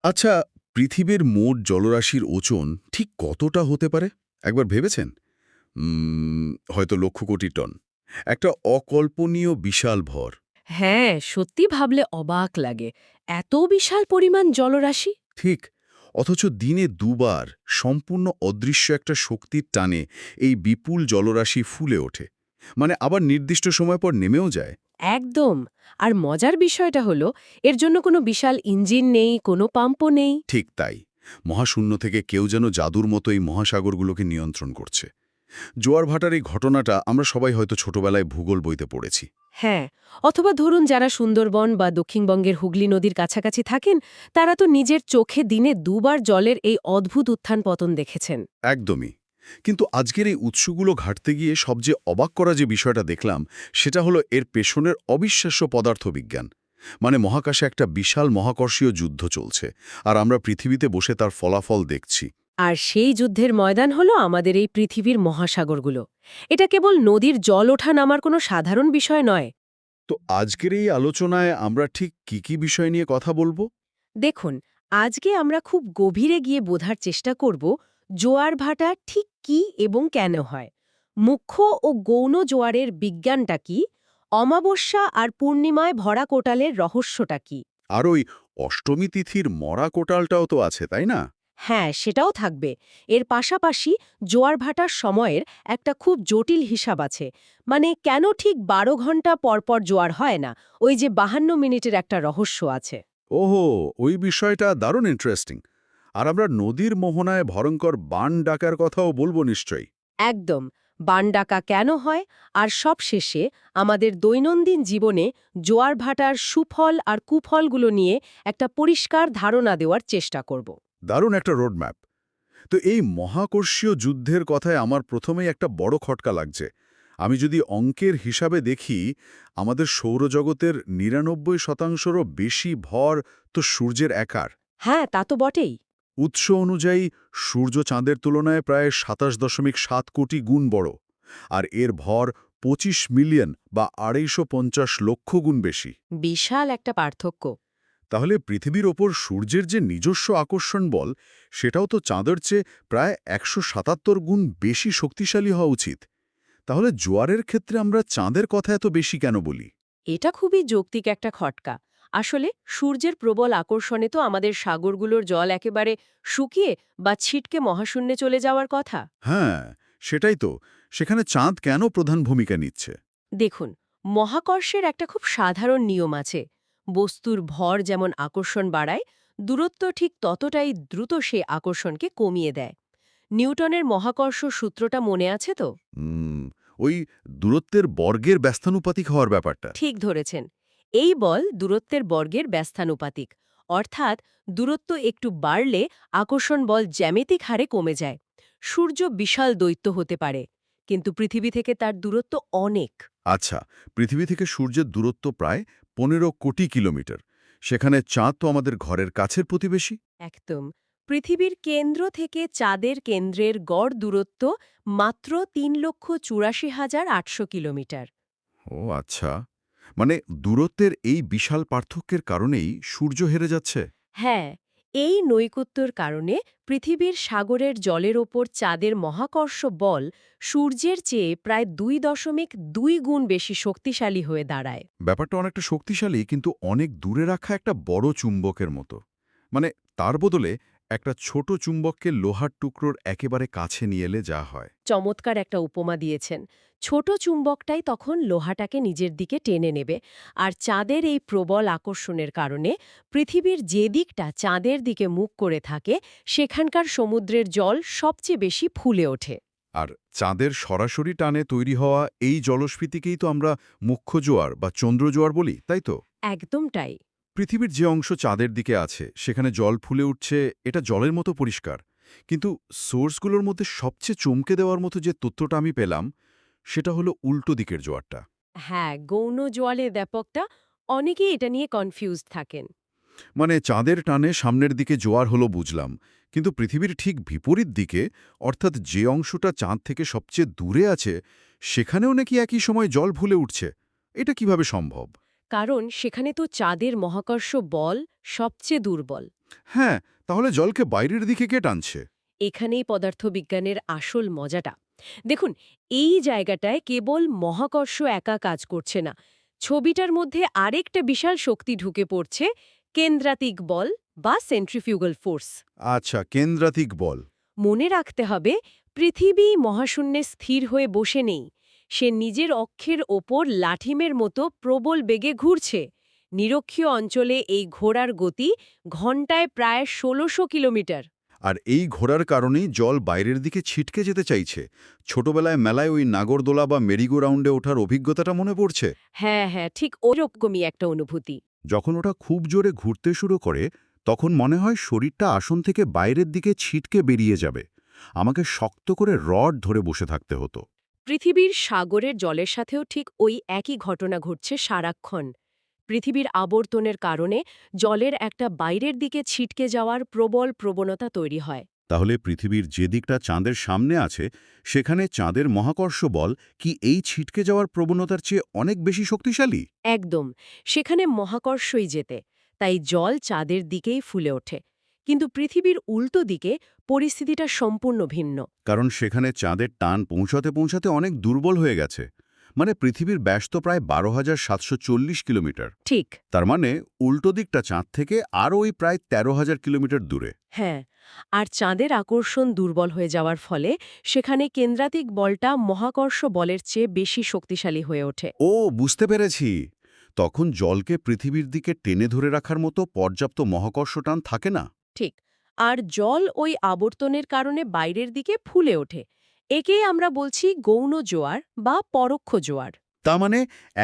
আচ্ছা, পৃথিবীর মোট জলরাশির ওজন ঠিক কতটা হতে পারে একবার ভেবেছেন? হয়তো লক্ষ কোটি টন। একটা অকল্পনীয় বিশাল ভর। হ্যাঁ, সত্যি ভাবলে অবাক লাগে। এত বিশাল পরিমাণ জলরাশি। ঠিক। অথচ দিনে দুবার সম্পূর্ণ অদৃশ্য একটা শক্তির টানে এই বিপুল জলরাশি ফুলে ওঠে। মানে আবার নির্দিষ্ট সময় পর নেমেও যায়। একদম। আর মজার বিষয়টা হলো, এর জন্য কোনো বিশাল ইঞ্জিন নেই, কোনো পাম্পও নেই। ঠিক তাই। মহাশূন্য থেকে কেউ যেন জাদুর মতো এই মহাসাগরগুলোকে নিয়ন্ত্রণ করছে। জোয়ার ভাটার এই ঘটনাটা আমরা সবাই হয়তো ছোটবেলায় ভূগোল বইতে পড়েছি। হ্যাঁ, অথবা ধরুন যারা সুন্দরবন বা দক্ষিণবঙ্গের হুগলি নদীর কাছাকাছি থাকেন, তারা তো নিজের চোখে দিনে দুবার জলের এই অদ্ভুত উত্থান পতন দেখেছেন। একদমই। কিন্তু আজকের এই উৎসগুলো ঘাটতে গিয়ে সবচেয়ে অবাক করা যে বিষয়টা দেখলাম, সেটা হলো এর পেছনের অবিশ্বাস্য পদার্থবিজ্ঞান। মানে মহাকাশে একটা বিশাল মহাকর্ষীয় যুদ্ধ চলছে, আর আমরা পৃথিবীতে বসে তার ফলাফল দেখছি। আর সেই যুদ্ধের ময়দান হলো আমাদের এই পৃথিবীর মহাসাগরগুলো। এটা কেবল নদীর জল ওঠা নামার কোনো সাধারণ বিষয় নয়। তো আজকের এই আলোচনায় আমরা ঠিক কি বিষয় নিয়ে কথা বলবো? দেখুন, আজকে আমরা খুব গভীরে গিয়ে বোঝার চেষ্টা করব জোয়ার ভাটা ঠিক কি এবং কেন হয়, মুখ্য ও গৌণ জোয়ারের বিজ্ঞানটা কি, অমাবস্যা আর পূর্ণিমায় ভরা কোটালের রহস্যটা কি। আর ওই অষ্টমী তিথির মরা কোটালটাও তো আছে, তাই না? হ্যাঁ, সেটাও থাকবে। এর পাশাপাশি জোয়ার ভাটার সময়ের একটা খুব জটিল হিসাব আছে। মানে কেন ঠিক ১২ ঘন্টা পরপর জোয়ার হয় না, ওই যে ৫২ মিনিটের একটা রহস্য আছে। ওহো, ওই বিষয়টা দারুণ ইন্টারেস্টিং। আর আমরা নদীর মোহনায় ভয়ঙ্কর বান ডাকার কথাও বলবো নিশ্চয়ই। একদম। বান ডাকা কেন হয়, আর সবশেষে আমাদের দৈনন্দিন জীবনে জোয়ার ভাটার সুফল আর কুফলগুলো নিয়ে একটা পরিষ্কার ধারণা দেওয়ার চেষ্টা করব। দারুণ একটা রোডম্যাপ। তো এই মহাকর্ষীয় যুদ্ধের কথায় আমার প্রথমেই একটা বড় খটকা লাগছে। আমি যদি অঙ্কের হিসাবে দেখি, আমাদের সৌরজগতের ৯৯%রও বেশি ভর তো সূর্যের একার। হ্যাঁ, তা তো বটেই। উৎস অনুযায়ী সূর্য চাঁদের তুলনায় প্রায় ২৭.৭ কোটি গুণ বড়। আর এর ভর ২৫ মিলিয়ন বা ২৫৫ লক্ষ গুণ বেশি। বিশাল একটা পার্থক্য। তাহলে পৃথিবীর ওপর সূর্যের যে নিজস্ব আকর্ষণ বল, সেটাও তো চাঁদের চেয়ে প্রায় ১৭৭ গুণ বেশি শক্তিশালী হওয়া উচিত। তাহলে জোয়ারের ক্ষেত্রে আমরা চাঁদের কথা এত বেশি কেন বলি? এটা খুবই যৌক্তিক একটা খটকা। আসলে সূর্যের প্রবল আকর্ষণে তো আমাদের সাগরগুলোর জল একেবারে শুকিয়ে বা ছিটকে মহাশূন্যে চলে যাওয়ার কথা। হ্যাঁ, সেটাই তো। সেখানে চাঁদ কেন প্রধান ভূমিকা নিচ্ছে? দেখুন, মহাকর্ষের একটা খুব সাধারণ নিয়ম আছে। বস্তুর ভর যেমন আকর্ষণ বাড়ায়, দূরত্ব ঠিক ততটাই দ্রুত সে আকর্ষণকে কমিয়ে দেয়। নিউটনের মহাকর্ষ সূত্রটা মনে আছে তো? উম, ওই দূরত্বের বর্গের ব্যস্তানুপাতিক হওয়ার ব্যাপারটা। ঠিক ধরেছেন। এই বল দূরত্বের বর্গের ব্যস্তানুপাতিক। অর্থাৎ দূরত্ব একটু বাড়লে আকর্ষণ বল জ্যামিতিক হারে কমে যায়। সূর্য বিশাল দৈত্য হতে পারে, কিন্তু পৃথিবী থেকে তার দূরত্ব অনেক। আচ্ছা, পৃথিবী থেকে সূর্যের দূরত্ব প্রায় ১৫ কোটি কিলোমিটার। সেখানে চাঁদ তো আমাদের ঘরের কাছের প্রতিবেশী। একদম। পৃথিবীর কেন্দ্র থেকে চাঁদের কেন্দ্রের গড় দূরত্ব মাত্র ৩,৮৪,৮০০ কিলোমিটার। ও আচ্ছা। মানে দূরত্বের এই বিশাল পার্থক্যের কারণেই সূর্য হেরে যাচ্ছে। হ্যাঁ, এই নৈকট্যর কারণে পৃথিবীর সাগরের জলের ওপর চাঁদের মহাকর্ষ বল সূর্যের চেয়ে প্রায় ২.২ গুণ বেশি শক্তিশালী হয়ে দাঁড়ায়। ব্যাপারটা অনেকটা শক্তিশালী, কিন্তু অনেক দূরে রাখা একটা বড় চুম্বকের মতো। মানে তার বদলে একটা ছোট চুম্বককে লোহার টুকরোর একেবারে কাছে নিয়ে এলে যা হয়। চমৎকার একটা উপমা দিয়েছেন। ছোট চুম্বকটাই তখন লোহাটাকে নিজের দিকে টেনে নেবে। আর চাঁদের এই প্রবল আকর্ষণের কারণে পৃথিবীর যে দিকটা চাঁদের দিকে মুখ করে থাকে, সেখানকার সমুদ্রের জল সবচেয়ে বেশি ফুলে ওঠে। আর চাঁদের সরাসরি টানে তৈরি হওয়া এই জলস্ফীতিকেই তো আমরা মুখ্য জোয়ার বা চন্দ্রজোয়ার বলি, তাই তো? একদম তাই। পৃথিবীর যে অংশ চাঁদের দিকে আছে সেখানে জল ফুলে উঠছে, এটা জলের মতো পরিষ্কার। কিন্তু সোর্সগুলোর মধ্যে সবচেয়ে চমকে দেওয়ার মতো যে তথ্যটা আমি পেলাম, সেটা হলো উল্টো দিকের জোয়ারটা। হ্যাঁ, গৌণ জোয়ারের ব্যাপকটা অনেকেই এটা নিয়ে কনফিউজড থাকেন। মানে চাঁদের টানে সামনের দিকে জোয়ার হলো বুঝলাম, কিন্তু পৃথিবীর ঠিক বিপরীত দিকে, অর্থাৎ যে অংশটা চাঁদ থেকে সবচেয়ে দূরে আছে, সেখানেও নাকি একই সময় জল ফুলে উঠছে। এটা কিভাবে সম্ভব? কারণ সেখানে তো চাঁদের মহাকর্ষ বল সবচেয়ে দুর্বল। হ্যাঁ, তাহলে জলকে বাইরের দিকে কে টানছে? এখানেই পদার্থবিজ্ঞানের আসল মজাটা। দেখুন, এই জায়গাটায় কেবল মহাকর্ষ একা কাজ করছে না। ছবিটার মধ্যে আরেকটা বিশাল শক্তি ঢুকে পড়ছে, কেন্দ্রাতিক বল বা সেন্ট্রিফিউগাল ফোর্স। আচ্ছা, কেন্দ্রাতিক বল। মনে রাখতে হবে, পৃথিবী মহাশূন্যে স্থির হয়ে বসে নেই। সে নিজের অক্ষের ওপর লাঠিমের মতো প্রবল বেগে ঘুরছে। নিরক্ষীয় অঞ্চলে এই ঘোড়ার গতি ঘণ্টায় প্রায় ১৬০০ কিলোমিটার। আর এই ঘোরার কারণেই জল বাইরের দিকে ছিটকে যেতে চাইছে। ছোটবেলায় মেলায় ওই নাগরদোলা বা মেরিগো রাউন্ডে ওঠার অভিজ্ঞতাটা মনে পড়ছে। হ্যাঁ, হ্যাঁ, ঠিক ওরকমই একটা অনুভূতি। যখন ওটা খুব জোরে ঘুরতে শুরু করে, তখন মনে হয় শরীরটা আসন থেকে বাইরের দিকে ছিটকে বেরিয়ে যাবে। আমাকে শক্ত করে রড ধরে বসে থাকতে হতো। পৃথিবীর সাগরের জলের সাথেও ঠিক ওই একই ঘটনা ঘটছে সারাক্ষণ। পৃথিবীর আবর্তনের কারণে জলের একটা বাইরের দিকে ছিটকে যাওয়ার প্রবল প্রবণতা তৈরি হয়। তাহলে পৃথিবীর যে দিকটা চাঁদের সামনে আছে, সেখানে চাঁদের মহাকর্ষ বল কি এই ছিটকে যাওয়ার প্রবণতার চেয়ে অনেক বেশি শক্তিশালী? একদম, সেখানে মহাকর্ষই যেতে, তাই জল চাঁদের দিকেই ফুলে ওঠে। কিন্তু পৃথিবীর উল্টো দিকে পরিস্থিতিটা সম্পূর্ণ ভিন্ন। কারণ সেখানে চাঁদের টান পৌঁছাতে পৌঁছাতে অনেক দুর্বল হয়ে গেছে। মানে পৃথিবীর ব্যাস তো প্রায় ১২,৭৪০ কিলোমিটার। ঠিক। তার মানে উল্টো দিকটা চাঁদ থেকে আরও ওই প্রায় ১৩,০০০ কিলোমিটার দূরে। হ্যাঁ, আর চাঁদের আকর্ষণ দুর্বল হয়ে যাওয়ার ফলে সেখানে কেন্দ্রাতিক বলটা মহাকর্ষ বলের চেয়ে বেশি শক্তিশালী হয়ে ওঠে। ও, বুঝতে পেরেছি। তখন জলকে পৃথিবীর দিকে টেনে ধরে রাখার মতো পর্যাপ্ত মহাকর্ষ টান থাকে না। ঠিক। আর জল ওই আবর্তনের কারণে বাইরের দিকে ফুলে ওঠে। একেই আমরা বলছি গৌণ জোয়ার বা পরোক্ষ জোয়ার। তা মানে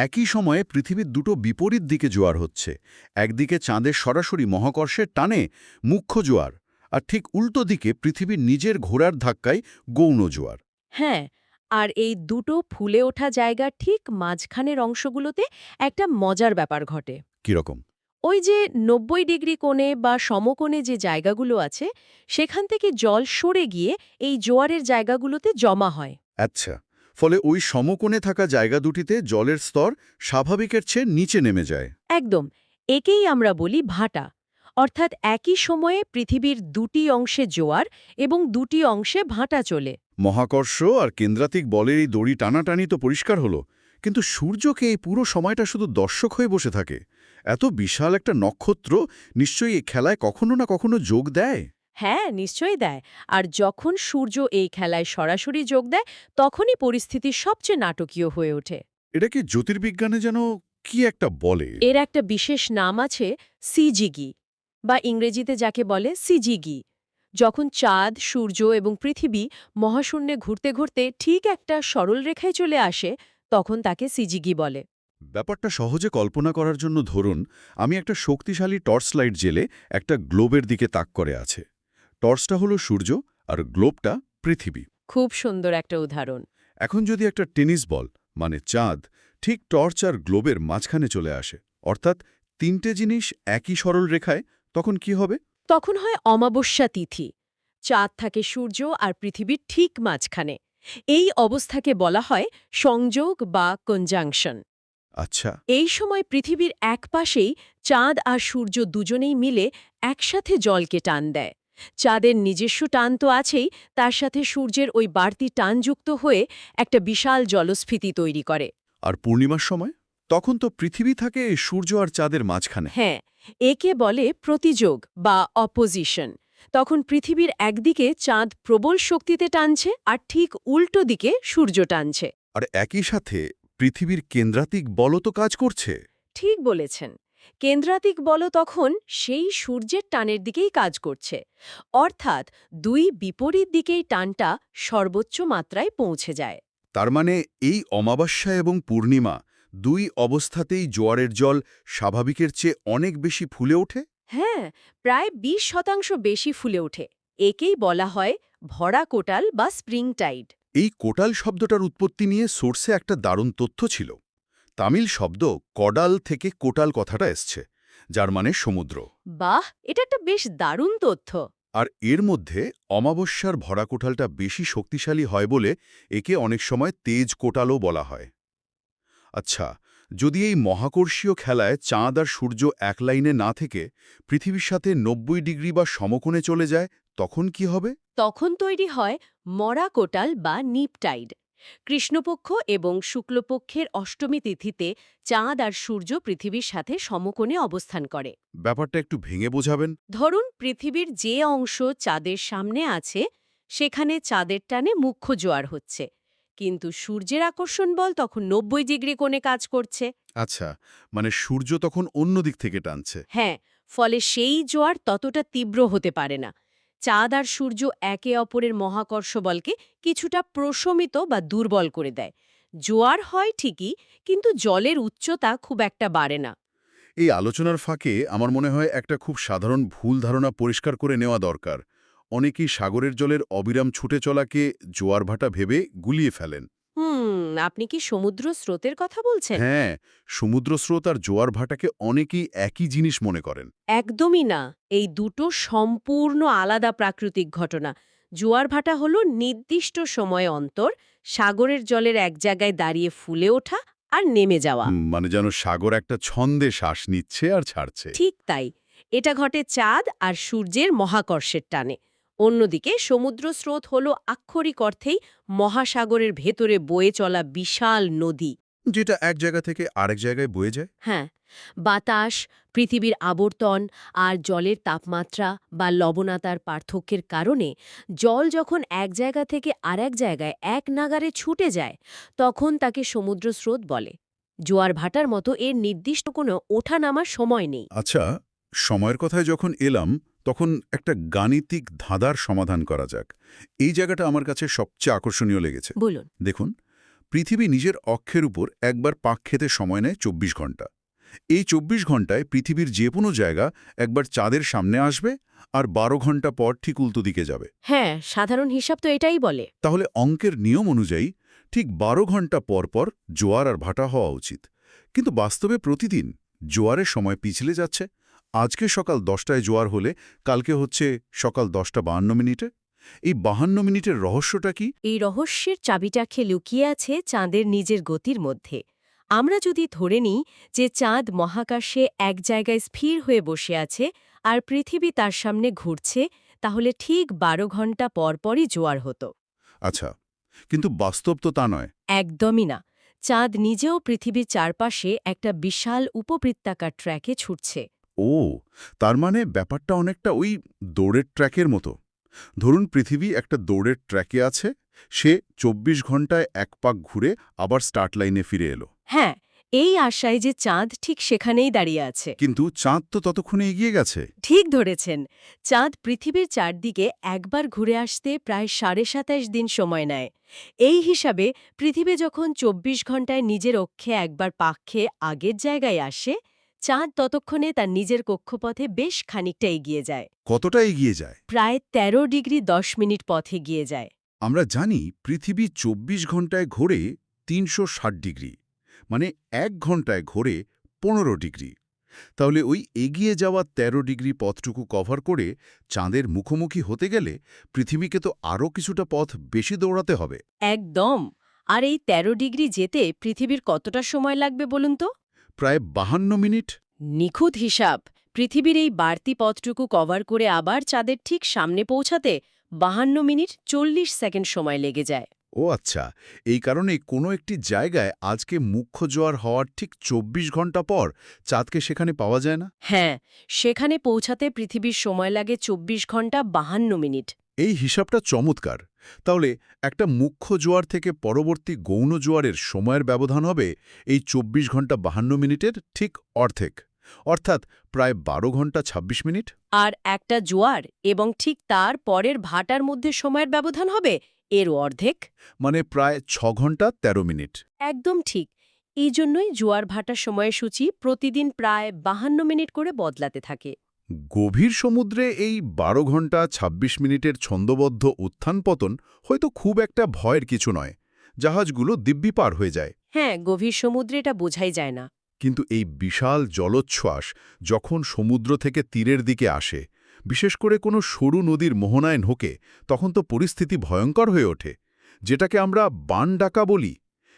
একই সময়ে পৃথিবীর দুটো বিপরীত দিকে জোয়ার হচ্ছে। একদিকে চাঁদের সরাসরি মহাকর্ষের টানে মুখ্য জোয়ার, আর ঠিক উল্টো দিকে পৃথিবীর নিজের ঘোরার ধাক্কায় গৌণ জোয়ার। হ্যাঁ, আর এই দুটো ফুলে ওঠা জায়গার ঠিক মাঝখানের অংশগুলোতে একটা মজার ব্যাপার ঘটে। কিরকম? ওই যে ৯০ ডিগ্রি কোণে বা সমকোণে যে জায়গাগুলো আছে, সেখান থেকে জল সরে গিয়ে এই জোয়ারের জায়গাগুলোতে জমা হয়। আচ্ছা, ফলে ওই সমকোণে থাকা জায়গা দুটিতে জলের স্তর স্বাভাবিকের চেয়ে নিচে নেমে যায়। একদম, একেই আমরা বলি ভাটা। অর্থাৎ একই সময়ে পৃথিবীর দুটি অংশে জোয়ার এবং দুটি অংশে ভাটা চলে। মহাকর্ষ আর কেন্দ্রাতিক বলের এই দড়ি টানাটানি তো পরিষ্কার হলো, কিন্তু সূর্যকে এই পুরো সময়টা শুধু দর্শক হয়ে বসে থাকে। এত বিশাল একটা নক্ষত্র নিশ্চয়ই এই খেলায় কখনো না কখনো যোগ দেয়। হ্যাঁ, নিশ্চয়ই দেয়। আর যখন সূর্য এই খেলায় সরাসরি যোগ দেয়, তখনই পরিস্থিতি সবচেয়ে নাটকীয় হয়ে ওঠে। এটা কি জ্যোতির্বিজ্ঞানে যেন কি একটা বলে? এর একটা বিশেষ নাম আছে, সিজিগি, বা ইংরেজিতে যাকে বলে সিজিগি। যখন চাঁদ, সূর্য এবং পৃথিবী মহাশূন্যে ঘুরতে ঘুরতে ঠিক একটা সরল রেখায় চলে আসে, তখন তাকে সিজিগি বলে। ব্যাপারটা সহজে কল্পনা করার জন্য ধরুন, আমি একটা শক্তিশালী টর্চ লাইট জেলে একটা গ্লোবের দিকে তাক করে আছে। টর্চটা হলো সূর্য আর গ্লোবটা পৃথিবী। খুব সুন্দর একটা উদাহরণ। এখন যদি একটা টেনিস বল মানে চাঁদ ঠিক টর্চ আর গ্লোবের মাঝখানে চলে আসে, অর্থাৎ তিনটে জিনিস একই সরল রেখায়, তখন কি হবে? তখন হয় অমাবস্যা তিথি। চাঁদ থাকে সূর্য আর পৃথিবীর ঠিক মাঝখানে। এই অবস্থাকে বলা হয় সংযোগ বা কনজাংশন। আচ্ছা। এই সময় পৃথিবীর এক পাশেই চাঁদ আর সূর্য দুজনেই মিলে একসাথে জলকে টান দেয়। চাঁদের নিজস্ব টান তো আছেই, তার সাথে সূর্যের ওই বাড়তি টান যুক্ত হয়ে একটা বিশাল জলস্ফীতি তৈরি করে। আর পূর্ণিমার সময় তখন তো পৃথিবী থাকে এই সূর্য আর চাঁদের মাঝখানে। হ্যাঁ, একে বলে প্রতিযোগ বা অপোজিশন। তখন পৃথিবীর একদিকে চাঁদ প্রবল শক্তিতে টানছে আর ঠিক উল্টো দিকে সূর্য টানছে। আর একই সাথে পৃথিবীর কেন্দ্রাতিক বলও তো কাজ করছে। ঠিক বলেছেন। কেন্দ্রাতিক বল তখন সেই সূর্যের টানের দিকেই কাজ করছে। অর্থাৎ দুই বিপরীত দিকেই টানটা সর্বোচ্চ মাত্রায় পৌঁছে যায়। তার মানে এই অমাবস্যা এবং পূর্ণিমা দুই অবস্থাতেই জোয়ারের জল স্বাভাবিকের চেয়ে অনেক বেশি ফুলে ওঠে। হ্যাঁ, প্রায় ২০% বেশি ফুলে ওঠে। একেই বলা হয় ভরা কোটাল বা স্প্রিং টাইড। এই কোটাল শব্দটার উৎপত্তি নিয়ে সোর্সে একটা দারুণ তথ্য ছিল। তামিল শব্দ কডাল থেকে কোটাল কথাটা এসছে, যার মানে সমুদ্র। বাহ, এটা একটা বেশ দারুণ তথ্য। আর এর মধ্যে অমাবস্যার ভরা কোটালটা বেশি শক্তিশালী হয় বলে একে অনেক সময় তেজ কোটালও বলা হয়। আচ্ছা, যদি এই মহাকর্ষীয় খেলায় চাঁদ আর সূর্য এক লাইনে না থেকে পৃথিবীর সাথে ৯০ ডিগ্রি বা সমকোণে চলে যায়, তখন কি হবে? তখন তৈরি হয় মরা কোটাল বা নিপটাইড। কৃষ্ণপক্ষ এবং শুক্লপক্ষের অষ্টমী তিথিতে চাঁদ আর সূর্য পৃথিবীর সাথে সমকোণে অবস্থান করে। ব্যাপারটা একটু ভেঙে বোঝাবেন। ধরুন পৃথিবীর যে অংশ চাঁদের সামনে আছে সেখানে চাঁদের টানে মুখ্য জোয়ার হচ্ছে, কিন্তু সূর্যের আকর্ষণ বল তখন ৯০ ডিগ্রি কোণে কাজ করছে। আচ্ছা, মানে সূর্য তখন অন্য দিক থেকে টানছে। হ্যাঁ, ফলে সেই জোয়ার ততটা তীব্র হতে পারে না। চাঁদ আর সূর্য একে অপরের মহাকর্ষ বলকে কিছুটা প্রশমিত বা দুর্বল করে দেয়। জোয়ার হয় ঠিকই, কিন্তু জলের উচ্চতা খুব একটা বাড়ে না। এই আলোচনার ফাঁকে আমার মনে হয় একটা খুব সাধারণ ভুল ধারণা পরিষ্কার করে নেওয়া দরকার। অনেকেই সাগরের জলের অবিরাম ছুটে চলাকে জোয়ার ভাটা ভেবে গুলিয়ে ফেলেন। আপনি কি সমুদ্র স্রোতের কথা বলছেন? হ্যাঁ, সমুদ্র স্রোত আর জোয়ার ভাটাকে অনেকেই একই জিনিস মনে করেন। একদমই না। এই দুটো সম্পূর্ণ আলাদা প্রাকৃতিক ঘটনা। জোয়ার ভাটা হলো নির্দিষ্ট সময় অন্তর সাগরের জলের এক জায়গায় দাঁড়িয়ে ফুলে ওঠা আর নেমে যাওয়া। মানে যেন সাগর একটা ছন্দে শ্বাস নিচ্ছে আর ছাড়ছে। ঠিক তাই। এটা ঘটে চাঁদ আর সূর্যের মহাকর্ষের টানে। অন্যদিকে সমুদ্র স্রোত হল আক্ষরিক অর্থেই মহাসাগরের ভেতরে বয়ে চলা বিশাল নদী। যেটা এক জায়গা থেকে আরেক জায়গায় বয়ে যায়। হ্যাঁ, বাতাস, পৃথিবীর আবর্তন আর জলের তাপমাত্রা বা লবণাতার পার্থক্যের কারণে জল যখন এক জায়গা থেকে আরেক জায়গায় এক নাগাড়ে ছুটে যায়, তখন তাকে সমুদ্র স্রোত বলে। জোয়ার ভাটার মতো এর নির্দিষ্ট কোনো ওঠা-নামার সময় নেই। আচ্ছা, সময়ের কথায় যখন এলাম, তখন একটা গাণিতিক ধাঁধার সমাধান করা যাক। এই জায়গাটা আমার কাছে সবচেয়ে আকর্ষণীয় লেগেছে। বলুন। দেখুন, পৃথিবী নিজের অক্ষের উপর একবার পাক খেতে সময় নেয় ২৪ ঘন্টা। এই ২৪ ঘন্টায় পৃথিবীর যে কোনো জায়গা একবার চাঁদের সামনে আসবে আর ১২ ঘন্টা পর ঠিক উল্টো দিকে যাবে। হ্যাঁ, সাধারণ হিসাব তো এটাই বলে। তাহলে অঙ্কের নিয়ম অনুযায়ী ঠিক ১২ ঘন্টা পর পর জোয়ার আর ভাটা হওয়া উচিত। কিন্তু বাস্তবে প্রতিদিন জোয়ারের সময় পিছলে যাচ্ছে। আজকে সকাল ১০টায় জোয়ার হলে কালকে হচ্ছে সকাল ১০টা ৫২ মিনিটে। এই ৫২ মিনিটের রহস্যটা কি? এই রহস্যের চাবিটাকে লুকিয়ে আছে চাঁদের নিজের গতির মধ্যে। আমরা যদি ধরে নিই যে চাঁদ মহাকাশে এক জায়গায় স্থির হয়ে বসে আছে আর পৃথিবী তার সামনে ঘুরছে, তাহলে ঠিক ১২ ঘন্টা পরপরই জোয়ার হতো। আচ্ছা, কিন্তু বাস্তব তো তা নয়। একদমই না। চাঁদ নিজেও পৃথিবীর চারপাশে একটা বিশাল উপবৃত্তাকার ট্র্যাকে ছুটছে। ও, তার মানে ব্যাপারটা অনেকটা ওই দৌড়ের ট্র্যাকের মতো। ধরুন পৃথিবী একটা দৌড়ের ট্র্যাকে আছে, সে ২৪ ঘন্টায় এক পাক ঘুরে আবার স্টার্ট লাইনে ফিরে এলো। হ্যাঁ, এই আশায় যে চাঁদ ঠিক সেখানেই দাঁড়িয়ে আছে। কিন্তু চাঁদ তো ততক্ষণে এগিয়ে গেছে। ঠিক ধরেছেন। চাঁদ পৃথিবীর চারদিকে একবার ঘুরে আসতে প্রায় ২৭.৫ দিন সময় নেয়। এই হিসাবে পৃথিবী যখন ২৪ ঘন্টায় নিজের অক্ষে একবার পাক খেয়ে আগের জায়গায় আসে, চাঁদ ততক্ষণে তার নিজের কক্ষপথে বেশ খানিকটা এগিয়ে যায়। কতটা এগিয়ে যায়? প্রায় ১৩ ডিগ্রি ১০ মিনিট পথ এগিয়ে যায়। আমরা জানি পৃথিবী ২৪ ঘন্টায় ঘোরে ৩৬০ ডিগ্রি, মানে ১ ঘন্টায় ঘোরে ১৫ ডিগ্রি। তাহলে ওই এগিয়ে যাওয়া ১৩ ডিগ্রি পথটুকু কভার করে চাঁদের মুখোমুখি হতে গেলে পৃথিবীকে তো আরও কিছুটা পথ বেশি দৌড়াতে হবে। একদম। আর এই ১৩ ডিগ্রি যেতে পৃথিবীর কতটা সময় লাগবে বলুন তো? প্রায় ৫২ মিনিট। নিখুঁত হিসাব। পৃথিবীর এই বাড়তি পথটুকু কভার করে আবার চাঁদের ঠিক সামনে পৌঁছাতে ৫২ মিনিট ৪০ সেকেন্ড সময় লেগে যায়। ও আচ্ছা, এই কারণেই কোনো একটি জায়গায় আজকে মুখ্য জোয়ার হওয়ার ঠিক ২৪ ঘন্টা পর চাঁদকে সেখানে পাওয়া যায় না। হ্যাঁ, সেখানে পৌঁছাতে পৃথিবীর সময় লাগে ২৪ ঘন্টা ৫২ মিনিট। এই হিসাবটা চমৎকার। তাহলে একটা মুখ্য জোয়ার থেকে পরবর্তী গৌণ জোয়ারের সময়ের ব্যবধান হবে এই ২৪ ঘন্টা ৫২ মিনিটের ঠিক অর্ধেক, অর্থাৎ প্রায় ১২ ঘন্টা ২৬ মিনিট। আর একটা জোয়ার এবং ঠিক তার পরের ভাটার মধ্যে সময়ের ব্যবধান হবে এর অর্ধেক। মানে প্রায় ৬ ঘন্টা ১৩ মিনিট। একদম ঠিক। এই জন্যই জোয়ার ভাটার সময়সূচি প্রতিদিন প্রায় ৫২ মিনিট করে বদলাতে থাকে। গভীর সমুদ্রে এই ১২ ঘন্টা ২৬ মিনিটের ছন্দবদ্ধ উত্থান পতন হয়তো খুব একটা ভয়ের কিছু নয়। জাহাজগুলো দিব্যি পার হয়ে যায়। হ্যাঁ, গভীর সমুদ্রে এটা বোঝাই যায় না। কিন্তু এই বিশাল জলোচ্ছ্বাস যখন সমুদ্র থেকে তীরের দিকে আসে, বিশেষ করে কোনো সরু নদীর মোহনায় ঢোকে, তখন তো পরিস্থিতি ভয়ঙ্কর হয়ে ওঠে, যেটাকে আমরা বান ডাকা বলি,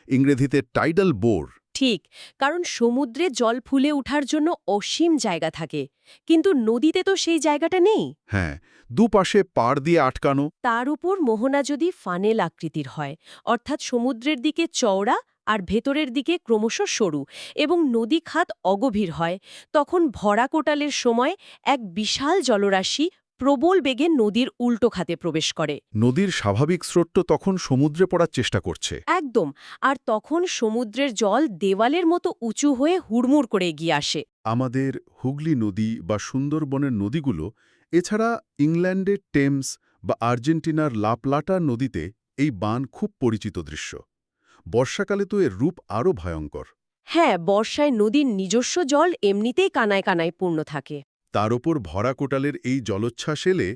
ইংরেজিতে টাইডাল বোর। ঠিক, কারণ সমুদ্রে জল ফুলে ওঠার জন্য অসীম জায়গা থাকে, কিন্তু নদীতে তো সেই জায়গাটা নেই। হ্যাঁ, দুপাশে পাড় দিয়ে আটকানো। তার উপর মোহনা যদি ফানেল আকৃতির হয়, অর্থাৎ সমুদ্রের দিকে চওড়া আর ভেতরের দিকে ক্রমশ সরু, এবং নদী খাত অগভীর হয়, তখন ভরা কোটালের সময় এক বিশাল জলরাশি প্রবল বেগে নদীর উল্টো খাতে প্রবেশ করে। নদীর স্বাভাবিক স্রোত তখন সমুদ্রে পড়ার চেষ্টা করছে। একদম। আর তখন সমুদ্রের জল দেওয়ালের মতো উঁচু হয়ে হুড়মুড় করে এগিয়ে আসে। আমাদের হুগলি নদী বা সুন্দরবনের নদীগুলো, এছাড়া ইংল্যান্ডের টেমস বা আর্জেন্টিনার লাপ্লাটা নদীতে এই বান খুব পরিচিত দৃশ্য। বর্ষাকালে তো এর রূপ আরও ভয়ঙ্কর। হ্যাঁ, বর্ষায় নদীর নিজস্ব জল এমনিতেই কানায় কানায় পূর্ণ থাকে। তার ওপর ভরা কোটালের এই জলোচ্ছ্বাস এলে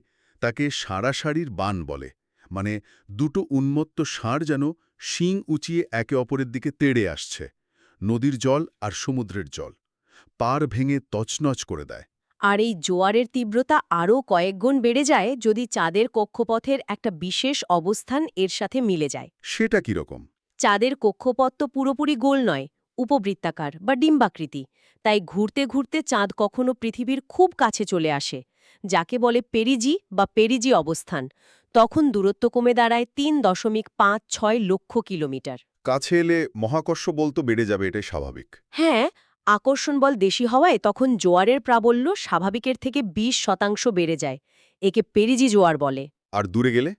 তাকে সারাসারির বান বলে। মানে দুটো উন্মত্ত ষাঁড় যেন শিং উঁচিয়ে একে অপরের দিকে তেড়ে আসছে। নদীর জল আর সমুদ্রের জল পার ভেঙে তছনছ করে দেয়। আর এই জোয়ারের তীব্রতা আরও কয়েক গুণ বেড়ে যায় যদি চাঁদের কক্ষপথের একটা বিশেষ অবস্থান এর সাথে মিলে যায়। সেটা কিরকম? চাঁদের কক্ষপথ তো পুরোপুরি গোল নয়, উপবৃত্তাকার বা ডিম্বাকৃতি। তাই ঘুরতে ঘুরতে চাঁদ কখনো পৃথিবীর খুব কাছে চলে আসে, যাকে বলে পেরিজি বা পেরিজি অবস্থান। তখন দূরত্ব কমে দাঁড়ায় ৩.56 লক্ষ কিলোমিটার। কাছে এলে মহাকর্ষ বল তো বেড়ে যাবে, এটাই স্বাভাবিক। হ্যাঁ, আকর্ষণ বল বেশি হওয়ায় তখন জোয়ারের প্রাবল্য স্বাভাবিকের থেকে ২০% বেড়ে যায়। একে পেরিজি জোয়ার বলে। আর দূরে গেলে?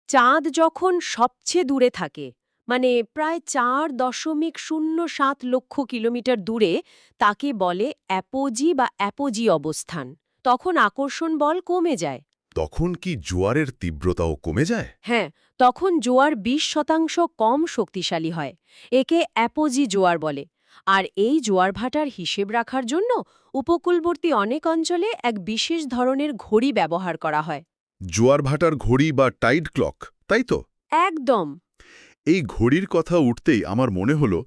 চাঁদ যখন সবচেয়ে দূরে থাকে, মানে প্রায় ৪.০৭ লক্ষ কিলোমিটার দূরে, তাকে বলে অ্যাপোজি বা অ্যাপোজি অবস্থান। তখন আকর্ষণ বল কমে যায়। তখন কি জোয়ারের তীব্রতাও কমে যায়? হ্যাঁ, তখন জোয়ার ২০% কম শক্তিশালী হয়। একে অ্যাপোজি জোয়ার বলে। আর এই জোয়ার ভাটার হিসেব রাখার জন্য উপকূলবর্তী অনেক অঞ্চলে এক বিশেষ ধরনের ঘড়ি ব্যবহার করা হয়। জোয়ার ভাটার ঘড়ি বা টাইড ক্লক, তাই তো? একদম। এই ঘড়ির কথা উঠতেই আমার মনে হলো,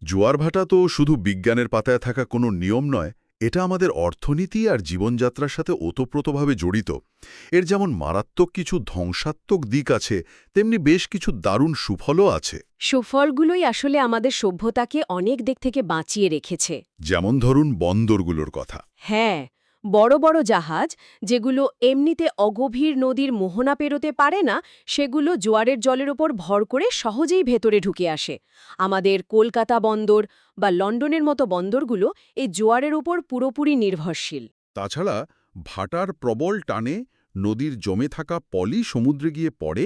জোয়ার ভাটা তো শুধু বিজ্ঞানের পাতায় থাকা কোনো নিয়ম নয়, এটা আমাদের অর্থনীতি আর জীবনযাত্রার সাথে ওতপ্রোতভাবে জড়িত। এর যেমন মারাত্মক কিছু ধ্বংসাত্মক দিক আছে, তেমনি বেশ কিছু দারুণ সুফলও আছে। সুফলগুলোই আসলে আমাদের সভ্যতাকে অনেক দিক থেকে বাঁচিয়ে রেখেছে। যেমন ধরুন বন্দরগুলোর কথা। হ্যাঁ, বড় বড় জাহাজ, যেগুলো এমনিতে অগভীর নদীর মোহনা পেরোতে পারে না, সেগুলো জোয়ারের জলের ওপর ভর করে সহজেই ভেতরে ঢুকে আসে। আমাদের কলকাতা বন্দর বা লন্ডনের মতো বন্দরগুলো এই জোয়ারের উপর পুরোপুরি নির্ভরশীল। তাছাড়া ভাটার প্রবল টানে নদীর জমে থাকা পলি সমুদ্রে গিয়ে পড়ে,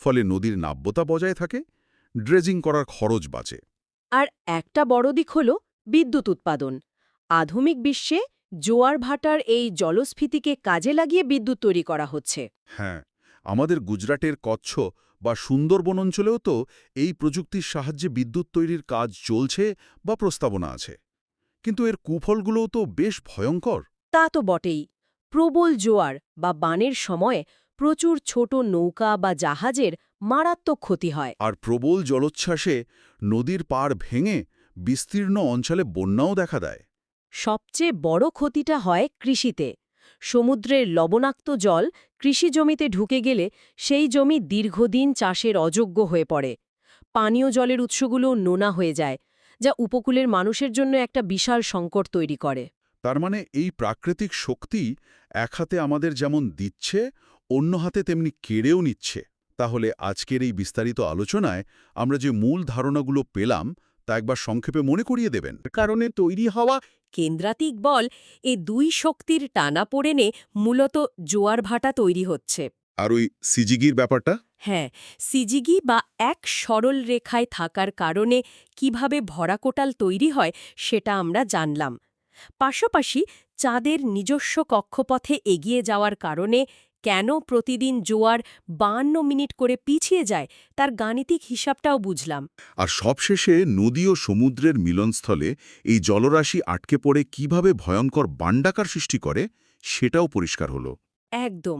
ফলে নদীর নাব্যতা বজায় থাকে, ড্রেজিং করার খরচ বাঁচে। আর একটা বড় দিক হল বিদ্যুৎ উৎপাদন। আধুনিক বিশ্বে জোয়ার ভাটার এই জলস্ফীতিকে কাজে লাগিয়ে বিদ্যুৎ তৈরি করা হচ্ছে। হ্যাঁ, আমাদের গুজরাটের কচ্ছ বা সুন্দরবন অঞ্চলেও তো এই প্রযুক্তির সাহায্যে বিদ্যুৎ তৈরির কাজ চলছে বা প্রস্তাবনা আছে। কিন্তু এর কুফলগুলোও তো বেশ ভয়ঙ্কর। তা তো বটেই। প্রবল জোয়ার বা বানের সময়ে প্রচুর ছোট নৌকা বা জাহাজের মারাত্মক ক্ষতি হয়। আর প্রবল জলোচ্ছ্বাসে নদীর পাড় ভেঙে বিস্তীর্ণ অঞ্চলে বন্যাও দেখা দেয়। সবচেয়ে বড় ক্ষতিটা হয় কৃষিতে। সমুদ্রের লবণাক্ত জল কৃষি জমিতে ঢুকে গেলে সেই জমি দীর্ঘদিন চাষের অযোগ্য হয়ে পড়ে। পানীয় জলের উৎসগুলো নোনা হয়ে যায়, যা উপকূলের মানুষের জন্য একটা বিশাল সংকট তৈরি করে। তার মানে এই প্রাকৃতিক শক্তি এক হাতে আমাদের যেমন দিচ্ছে, অন্য হাতে তেমনি কেড়েও নিচ্ছে। তাহলে আজকের এই বিস্তারিত আলোচনায় আমরা যে মূল ধারণাগুলো পেলাম তা একবার সংক্ষেপে মনে করিয়ে দেবেন। কারণে তৈরি হওয়া কেন্দ্রাতিক বল, এ দুই শক্তির টানাপোড়েনে মূলত জোয়ার ভাটা তৈরি হচ্ছে। আর ওই সিজিগির ব্যাপারটা? হ্যাঁ, সিজিগি বা এক সরল রেখায় থাকার কারণে কিভাবে ভরাকোটাল তৈরি হয় সেটা আমরা জানলাম। পাশাপাশি চাঁদের নিজস্ব কক্ষপথে এগিয়ে যাওয়ার কারণে কেন প্রতিদিন জোয়ার ৫২ মিনিট করে পিছিয়ে যায় তার গাণিতিক হিসাবটাও বুঝলাম। আর সবশেষে নদী ও সমুদ্রের মিলনস্থলে এই জলরাশি আটকে পড়ে কিভাবে ভয়ঙ্কর বান্ডাকার সৃষ্টি করে, সেটাও পরিষ্কার হলো। একদম।